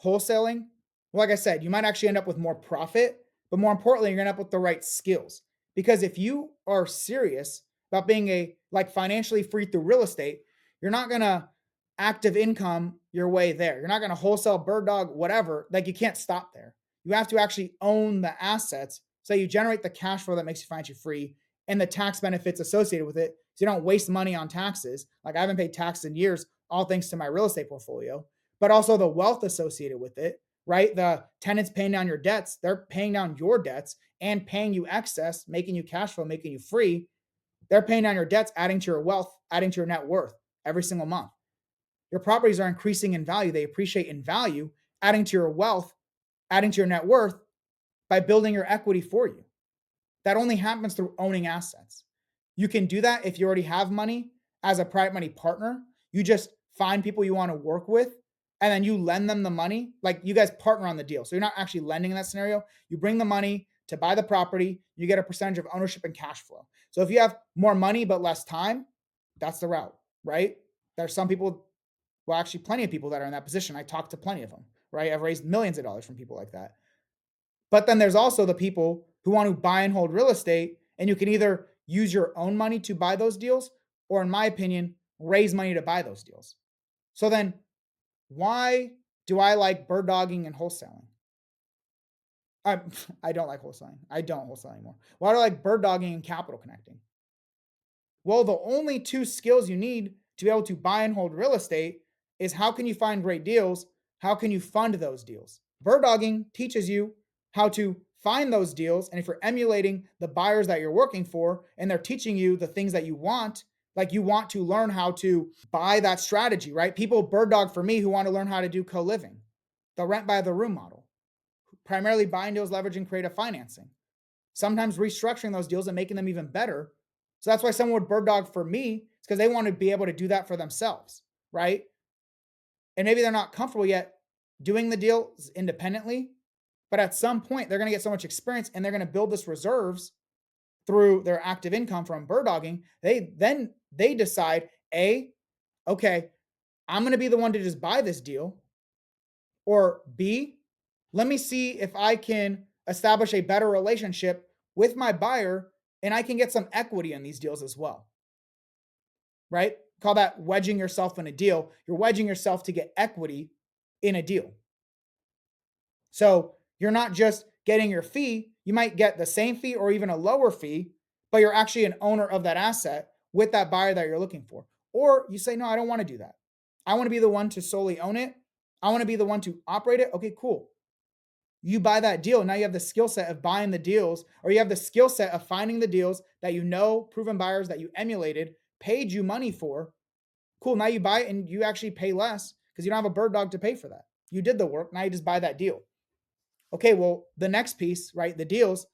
Speaker 1: wholesaling? Well, like I said, you might actually end up with more profit, but more importantly, you're gonna end up with the right skills. Because if you are serious about being a like financially free through real estate, you're not gonna active income your way there. You're not gonna wholesale bird dog, whatever. Like you can't stop there. You have to actually own the assets so you generate the cash flow that makes you financially free and the tax benefits associated with it. So you don't waste money on taxes. Like I haven't paid taxes in years, all thanks to my real estate portfolio, but also the wealth associated with it, right? The tenants paying down your debts, they're paying down your debts and paying you excess, making you cash flow, making you free. They're paying down your debts, adding to your wealth, adding to your net worth every single month. Your properties are increasing in value. They appreciate in value, adding to your wealth, adding to your net worth by building your equity for you. That only happens through owning assets. You can do that if you already have money as a private money partner. You just find people you want to work with and then you lend them the money. Like you guys partner on the deal. So you're not actually lending in that scenario. You bring the money to buy the property. You get a percentage of ownership and cash flow. So if you have more money but less time, that's the route, right? There's some people, well, actually plenty of people that are in that position. I talked to plenty of them, right? I've raised millions of dollars from people like that. But then there's also the people who want to buy and hold real estate, and you can either use your own money to buy those deals, or in my opinion, raise money to buy those deals. So then why do I like bird dogging and wholesaling? I, I don't like wholesaling. I don't wholesale anymore. Why do I like bird dogging and capital connecting? Well, the only two skills you need to be able to buy and hold real estate is how can you find great deals? How can you fund those deals? Bird dogging teaches you how to find those deals. And if you're emulating the buyers that you're working for and they're teaching you the things that you want, like you want to learn how to buy that strategy, right? People bird dog for me who want to learn how to do co-living, the rent by the room model, primarily buying deals, leveraging creative financing, sometimes restructuring those deals and making them even better. So that's why someone would bird dog for me. It's because they want to be able to do that for themselves, right? And maybe they're not comfortable yet doing the deals independently, but at some point they're going to get so much experience and they're going to build this reserves through their active income from bird dogging. They decide, okay, I'm going to be the one to just buy this deal, or B, let me see if I can establish a better relationship with my buyer and I can get some equity in these deals as well, right? Call that wedging yourself in a deal. You're wedging yourself to get equity in a deal. So you're not just getting your fee, you might get the same fee or even a lower fee, but you're actually an owner of that asset with that buyer that you're looking for. Or you say, no, I don't want to do that. I want to be the one to solely own it. I want to be the one to operate it. Okay, cool. You buy that deal. Now you have the skill set of buying the deals, or you have the skill set of finding the deals that you know, proven buyers that you emulated, paid you money for. Cool. Now you buy it and you actually pay less because you don't have a bird dog to pay for that. You did the work. Now you just buy that deal. Okay, well, the next piece, right? The deals,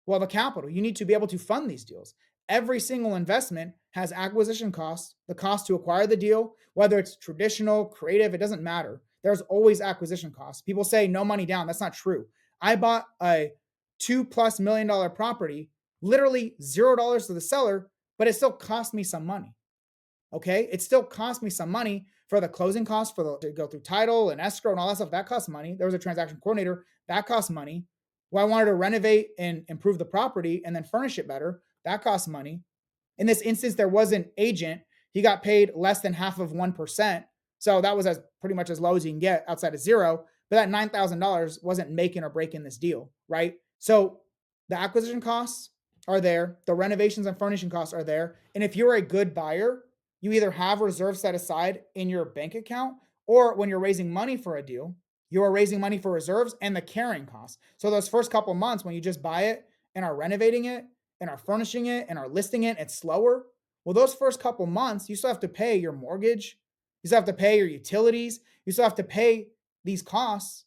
Speaker 1: well, the capital. You need to be able to fund these deals. Every single investment has acquisition costs, the cost to acquire the deal, whether it's traditional, creative, it doesn't matter. There's always acquisition costs. People say no money down. That's not true. I bought a $2+ million property, literally $0 to the seller, but it still cost me some money. Okay. It still cost me some money for the closing costs, to go through title and escrow and all that stuff. That costs money. There was a transaction coordinator that costs money. Well, I wanted to renovate and improve the property and then furnish it better. That costs money. In this instance, there was an agent. He got paid less than half of 1%. So that was as pretty much as low as you can get outside of zero. But that $9,000 wasn't making or breaking this deal, right? So the acquisition costs are there. The renovations and furnishing costs are there. And if you're a good buyer, you either have reserves set aside in your bank account, or when you're raising money for a deal, you are raising money for reserves and the carrying costs. So those first couple months when you just buy it and are renovating it and are furnishing it and are listing it, it's slower. Well, those first couple months, you still have to pay your mortgage. You still have to pay your utilities. You still have to pay these costs.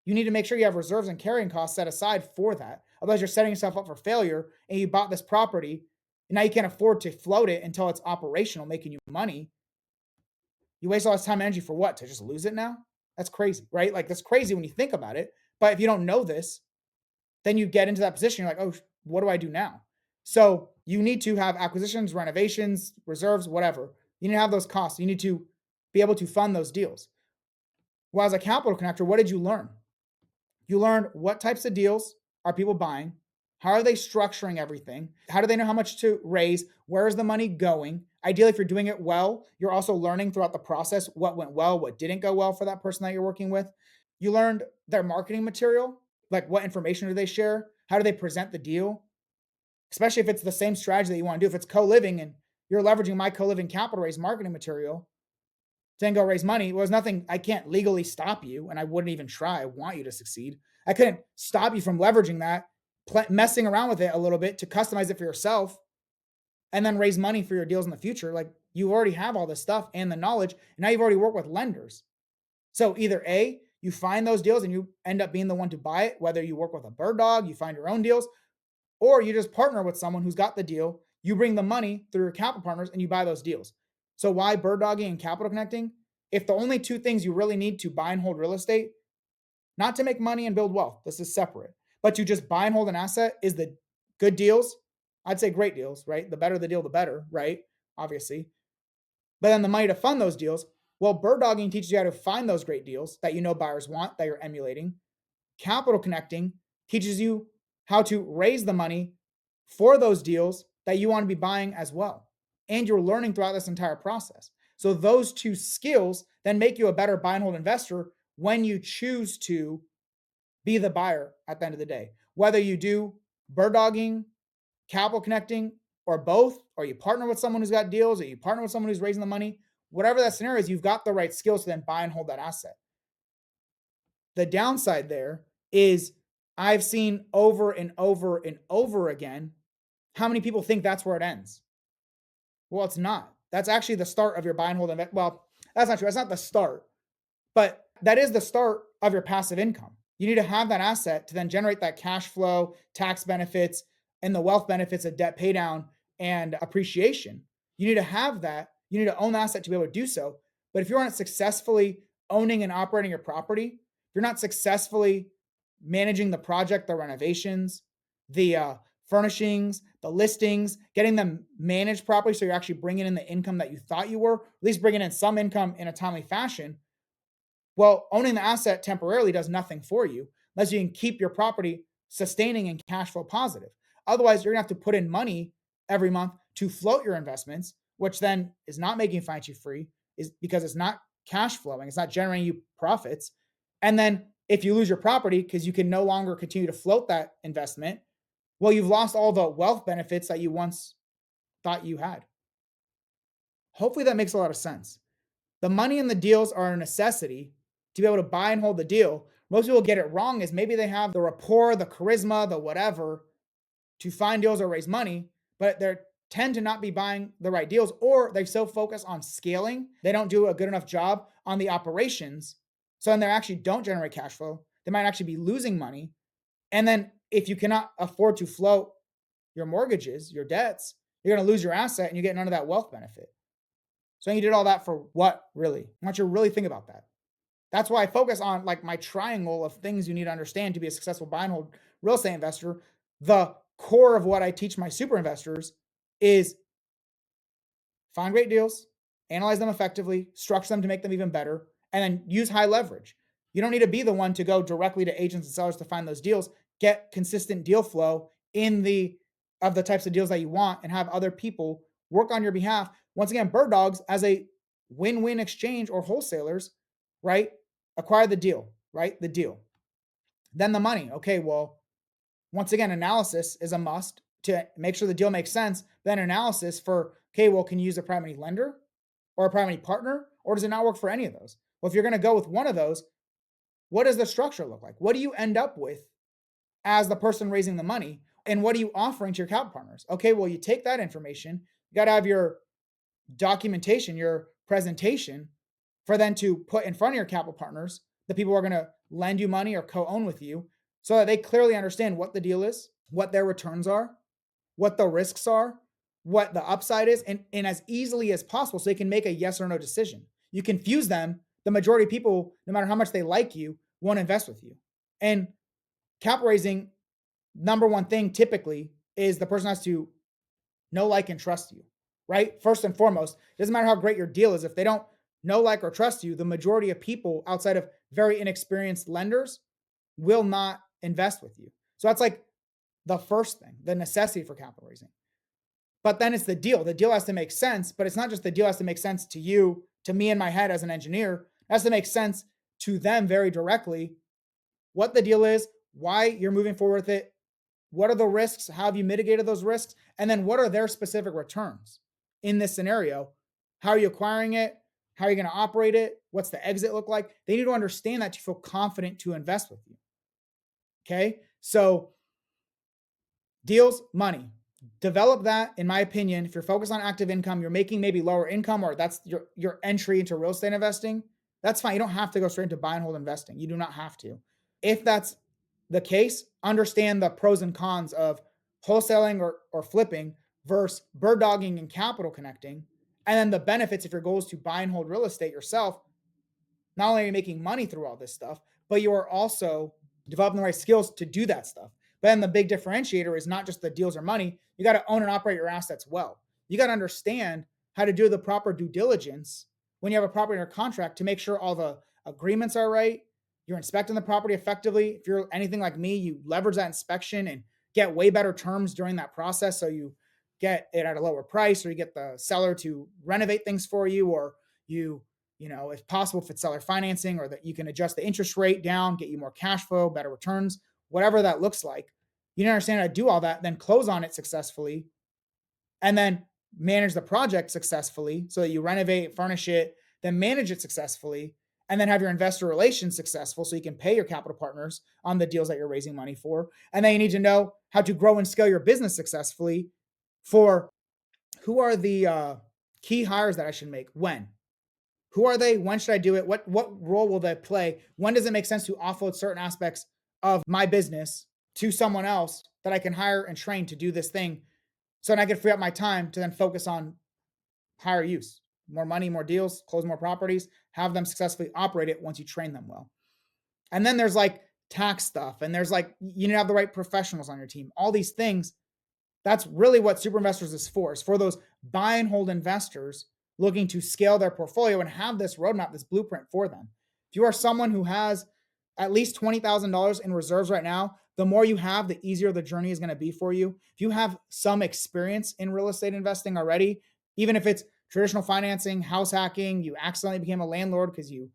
Speaker 1: You need to make sure you have reserves and carrying costs set aside for that. Otherwise, you're setting yourself up for failure, and you bought this property and now you can't afford to float it until it's operational, making you money. You waste all this time and energy for what? To just lose it now? That's crazy, right? Like, that's crazy when you think about it. But if you don't know this, then you get into that position. You're like, oh, what do I do now? So you need to have acquisitions, renovations, reserves, whatever. You need to have those costs. You need to be able to fund those deals. Well, as a capital connector, what did you learn? You learned what types of deals are people buying? How are they structuring everything? How do they know how much to raise? Where is the money going? Ideally, if you're doing it well, you're also learning throughout the process what went well, what didn't go well for that person that you're working with. You learned their marketing material, like what information do they share? How do they present the deal? Especially if it's the same strategy that you want to do. If it's co-living and you're leveraging my co-living capital raise marketing material, then go raise money. Well, there's nothing, I can't legally stop you, and I wouldn't even try. I want you to succeed. I couldn't stop you from leveraging that, messing around with it a little bit to customize it for yourself and then raise money for your deals in the future. Like, you already have all this stuff and the knowledge, and now you've already worked with lenders. So either A, you find those deals and you end up being the one to buy it, whether you work with a bird dog, you find your own deals, or you just partner with someone who's got the deal. You bring the money through your capital partners and you buy those deals. So why bird dogging and capital connecting? If the only two things you really need to buy and hold real estate, not to make money and build wealth, this is separate, but to just buy and hold an asset, is the good deals. I'd say great deals, right? The better the deal, the better, right? Obviously. But then the money to fund those deals. Well, bird dogging teaches you how to find those great deals that you know buyers want, that you're emulating. Capital connecting teaches you how to raise the money for those deals that you want to be buying as well. And you're learning throughout this entire process. So those two skills then make you a better buy and hold investor when you choose to be the buyer at the end of the day. Whether you do bird dogging, capital connecting, or both, or you partner with someone who's got deals, or you partner with someone who's raising the money, whatever that scenario is, you've got the right skills to then buy and hold that asset. The downside there is I've seen over and over and over again how many people think that's where it ends. Well, it's not. That's actually the start of your buy and hold invest. Well, that's not true. That's not the start, but that is the start of your passive income. You need to have that asset to then generate that cash flow, tax benefits, and the wealth benefits of debt paydown and appreciation. You need to have that. You need to own the asset to be able to do so. But if you aren't successfully owning and operating your property, if you're not successfully managing the project, the renovations, the furnishings, the listings, getting them managed properly so you're actually bringing in the income that you thought you were, at least bringing in some income in a timely fashion, well, owning the asset temporarily does nothing for you unless you can keep your property sustaining and cash flow positive. Otherwise, you're going to have to put in money every month to float your investments, which then is not making you financially free, is because it's not cash flowing, it's not generating you profits. And then if you lose your property because you can no longer continue to float that investment, well, you've lost all the wealth benefits that you once thought you had. Hopefully that makes a lot of sense. The money and the deals are a necessity to be able to buy and hold the deal. Most people get it wrong, is maybe they have the rapport, the charisma, the whatever to find deals or raise money, but they tend to not be buying the right deals, or they so focus on scaling, they don't do a good enough job on the operations. So then they actually don't generate cash flow. They might actually be losing money. And then if you cannot afford to float your mortgages, your debts, you're going to lose your asset and you get none of that wealth benefit. So you did all that for what, really? I want you to really think about that. That's why I focus on like my triangle of things you need to understand to be a successful buy and hold real estate investor. The core of what I teach my super investors is find great deals, analyze them effectively, structure them to make them even better, and then use high leverage. You don't need to be the one to go directly to agents and sellers to find those deals. Get consistent deal flow in the types of deals that you want and have other people work on your behalf. Once again, bird dogs as a win-win exchange or wholesalers, right? Acquire the deal, right? The deal. Then the money. Okay, well, once again, analysis is a must to make sure the deal makes sense. Then analysis for, okay, well, can you use a private money lender or a private money partner, or does it not work for any of those? Well, if you're going to go with one of those, what does the structure look like? What do you end up with as the person raising the money? And what are you offering to your capital partners? Okay, well, you take that information, you got to have your documentation, your presentation for them to put in front of your capital partners, the people who are going to lend you money or co-own with you, so that they clearly understand what the deal is, what their returns are, what the risks are, what the upside is, and as easily as possible so they can make a yes or no decision. You confuse them, the majority of people, no matter how much they like you, won't invest with you. And capital raising, number one thing typically is the person has to know, like, and trust you, right? First and foremost, it doesn't matter how great your deal is. If they don't know, like, or trust you, the majority of people outside of very inexperienced lenders will not invest with you. So that's like the first thing, the necessity for capital raising. But then it's the deal. The deal has to make sense, but it's not just the deal has to make sense to you, to me in my head as an engineer. It has to make sense to them very directly what the deal is, why you're moving forward with it, what are the risks, how have you mitigated those risks, and then what are their specific returns in this scenario? How are you acquiring it? How are you going to operate it? What's the exit look like? They need to understand that to feel confident to invest with you. Okay, so deals, money. Develop that, in my opinion. If you're focused on active income, you're making maybe lower income, or that's your entry into real estate investing. That's fine. You don't have to go straight into buy and hold investing. You do not have to. If that's the case, understand the pros and cons of wholesaling or flipping versus bird dogging and capital connecting. And then the benefits if your goal is to buy and hold real estate yourself. Not only are you making money through all this stuff, but you are also developing the right skills to do that stuff. But then the big differentiator is not just the deals or money. You got to own and operate your assets well. You got to understand how to do the proper due diligence when you have a property under contract to make sure all the agreements are right. You're inspecting the property effectively. If you're anything like me, you leverage that inspection and get way better terms during that process. So you get it at a lower price, or you get the seller to renovate things for you, or you know, if possible, if it's seller financing, or that you can adjust the interest rate down, get you more cash flow, better returns, whatever that looks like. You don't understand how to do all that, then close on it successfully, and then manage the project successfully so that you renovate, furnish it, then manage it successfully, and then have your investor relations successful so you can pay your capital partners on the deals that you're raising money for. And then you need to know how to grow and scale your business successfully for who are the key hires that I should make, when. Who are they? When should I do it? What role will they play? When does it make sense to offload certain aspects of my business to someone else that I can hire and train to do this thing so that I can free up my time to then focus on higher use, more money, more deals, close more properties, have them successfully operate it once you train them well. And then there's like tax stuff, and there's like, you need to have the right professionals on your team. All these things, that's really what Super Investors is for those buy and hold investors looking to scale their portfolio and have this roadmap, this blueprint for them. If you are someone who has at least $20,000 in reserves right now, the more you have, the easier the journey is going to be for you. If you have some experience in real estate investing already, even if it's traditional financing, house hacking, you accidentally became a landlord because you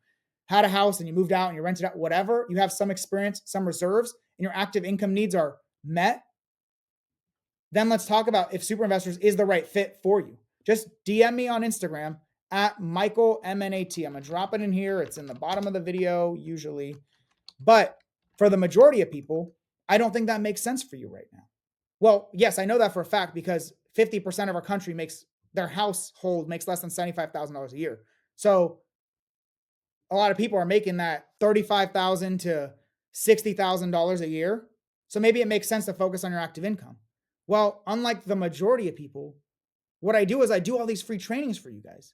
Speaker 1: had a house and you moved out and you rented out, whatever, you have some experience, some reserves, and your active income needs are met, then let's talk about if Super Investors is the right fit for you. Just DM me on Instagram at MichaelMNAT. I'm going to drop it in here. It's in the bottom of the video usually. But for the majority of people, I don't think that makes sense for you right now. Well, yes, I know that for a fact because 50% of our country their household makes less than $75,000 a year. So a lot of people are making that $35,000 to $60,000 a year. So maybe it makes sense to focus on your active income. Well, unlike the majority of people, what I do is I do all these free trainings for you guys.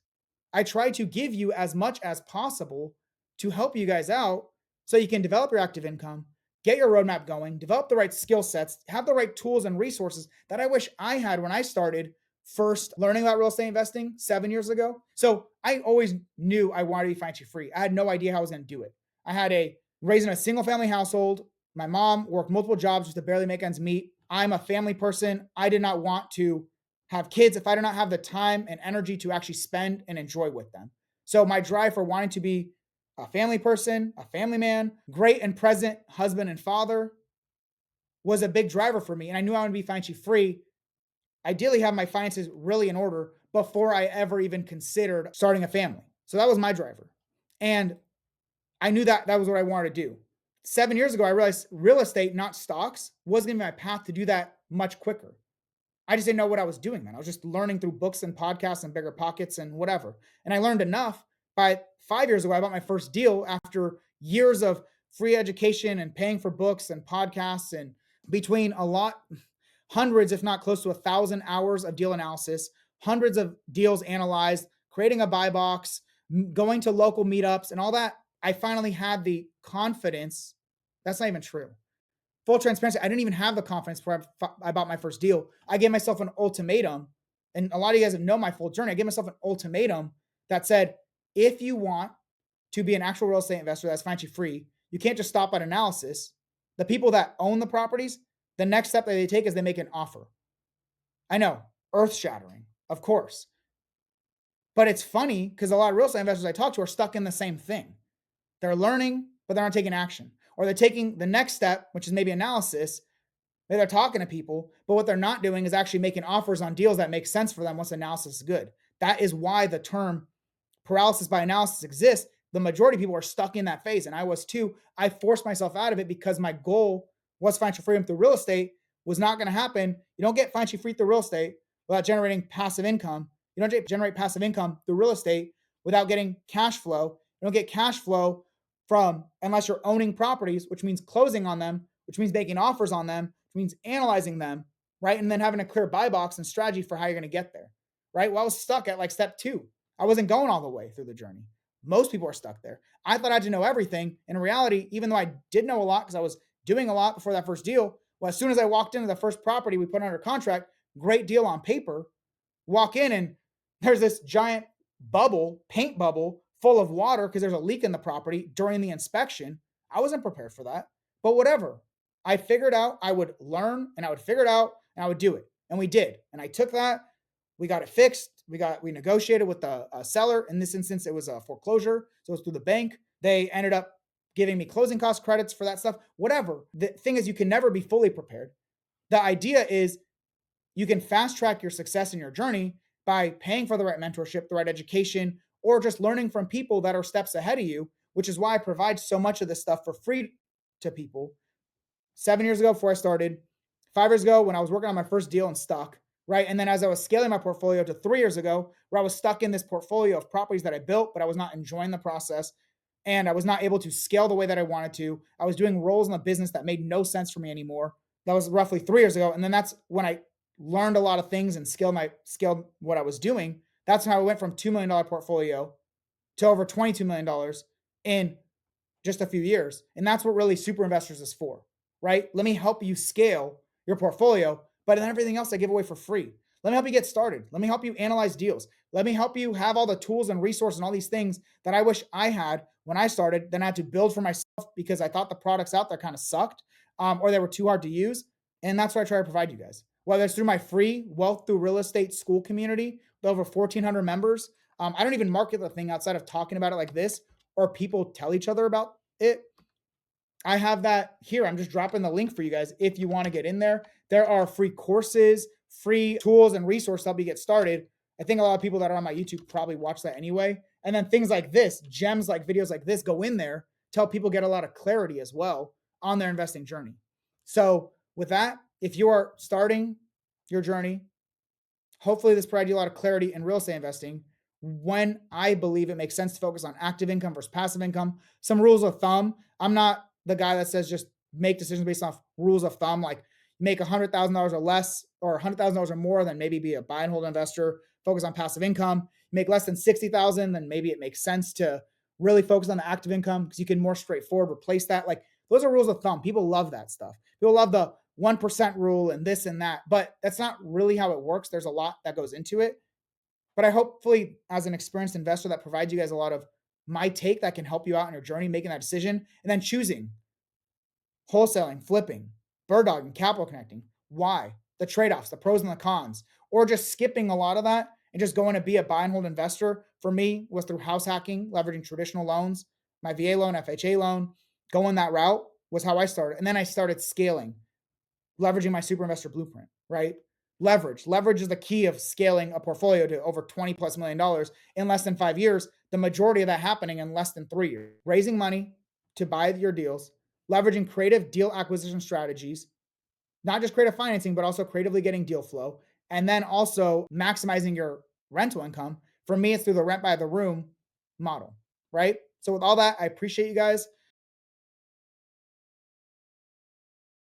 Speaker 1: I try to give you as much as possible to help you guys out so you can develop your active income, get your roadmap going, develop the right skill sets, have the right tools and resources that I wish I had when I started first learning about real estate investing 7 years ago. So I always knew I wanted to be financially free. I had no idea how I was going to do it. I had a raised in a single family household. My mom worked multiple jobs just to barely make ends meet. I'm a family person. I did not want to have kids if I did not have the time and energy to actually spend and enjoy with them. So my drive for wanting to be a family person, a family man, great and present husband and father was a big driver for me. And I knew I wanted to be financially free, ideally have my finances really in order before I ever even considered starting a family. So that was my driver. And I knew that that was what I wanted to do. 7 years ago, I realized real estate, not stocks, was going to be my path to do that much quicker. I just didn't know what I was doing then. I was just learning through books and podcasts and bigger pockets and whatever. And I learned enough. By 5 years ago, I bought my first deal after years of free education and paying for books and podcasts, and between a lot, hundreds, if not close to 1,000 hours of deal analysis, hundreds of deals analyzed, creating a buy box, going to local meetups and all that. I finally had the confidence. That's not even true. Full transparency, I didn't even have the confidence before I bought my first deal. I gave myself an ultimatum, and a lot of you guys have known my full journey. I gave myself an ultimatum that said, if you want to be an actual real estate investor that's financially free, you can't just stop at analysis. The people that own the properties, the next step that they take is they make an offer. I know, earth shattering, of course. But it's funny because a lot of real estate investors I talk to are stuck in the same thing. They're learning, but they're not taking action. Or they're taking the next step, which is maybe analysis. Maybe they're talking to people, but what they're not doing is actually making offers on deals that make sense for them once analysis is good. That is why the term paralysis by analysis exists. The majority of people are stuck in that phase, and I was too. I forced myself out of it because my goal was financial freedom through real estate. Was not going to happen. You don't get financially free through real estate without generating passive income. You don't generate passive income through real estate without getting cash flow. You don't get cash flow from unless you're owning properties, which means closing on them, which means making offers on them, which means analyzing them, right? And then having a clear buy box and strategy for how you're going to get there, right? Well, I was stuck at like step 2. I wasn't going all the way through the journey. Most people are stuck there. I thought I had to know everything. In reality, even though I did know a lot because I was doing a lot before that first deal, well, as soon as I walked into the first property we put under contract, great deal on paper, walk in and there's this giant bubble, paint bubble full of water because there's a leak in the property during the inspection. I wasn't prepared for that, but whatever. I figured out I would learn and I would figure it out and I would do it. And we did. And I took that. We got it fixed. We negotiated with the seller. In this instance, it was a foreclosure. So it was through the bank. They ended up giving me closing cost credits for that stuff, whatever. The thing is, you can never be fully prepared. The idea is you can fast track your success in your journey by paying for the right mentorship, the right education, or just learning from people that are steps ahead of you, which is why I provide so much of this stuff for free to people. 7 years ago, before I started, 5 years ago, when I was working on my first deal and stuck, right? And then as I was scaling my portfolio to 3 years ago, where I was stuck in this portfolio of properties that I built, but I was not enjoying the process and I was not able to scale the way that I wanted to. I was doing roles in the business that made no sense for me anymore. That was roughly 3 years ago. And then that's when I learned a lot of things and scaled what I was doing. That's how I went from $2 million portfolio to over $22 million in just a few years. And that's what really Super Investors is for, right? Let me help you scale your portfolio, but then everything else I give away for free. Let me help you get started. Let me help you analyze deals. Let me help you have all the tools and resources and all these things that I wish I had when I started. Then I had to build for myself because I thought the products out there kind of sucked or they were too hard to use. And that's what I try to provide you guys. Whether it's through my free Wealth Through Real Estate school community with over 1,400 members. I don't even market the thing outside of talking about it like this or people tell each other about it. I have that here. I'm just dropping the link for you guys if you want to get in there. There are free courses, free tools and resources to help you get started. I think a lot of people that are on my YouTube probably watch that anyway. And then things like this, gems like videos like this go in there to help people get a lot of clarity as well on their investing journey. So with that, if you are starting your journey, hopefully this provides you a lot of clarity in real estate investing when I believe it makes sense to focus on active income versus passive income. Some rules of thumb. I'm not the guy that says just make decisions based off rules of thumb, like make $100,000 or less or $100,000 or more, then maybe be a buy and hold investor, focus on passive income. Make less than 60,000, then maybe it makes sense to really focus on the active income because you can more straightforward replace that. Like those are rules of thumb. People love that stuff. People love the 1% rule and this and that, but that's not really how it works. There's a lot that goes into it. But I hopefully, as an experienced investor, that provides you guys a lot of my take that can help you out in your journey, making that decision, and then choosing wholesaling, flipping, bird dogging, capital connecting. Why? The trade offs, the pros and the cons, or just skipping a lot of that and just going to be a buy and hold investor. For me, was through house hacking, leveraging traditional loans, my VA loan, FHA loan, going that route was how I started. And then I started scaling, leveraging my super investor blueprint, right? Leverage. Leverage is the key of scaling a portfolio to over 20 plus $1 million in less than 5 years. The majority of that happening in less than 3 years. Raising money to buy your deals, leveraging creative deal acquisition strategies, not just creative financing, but also creatively getting deal flow, and then also maximizing your rental income. For me, it's through the rent by the room model, right? So with all that, I appreciate you guys.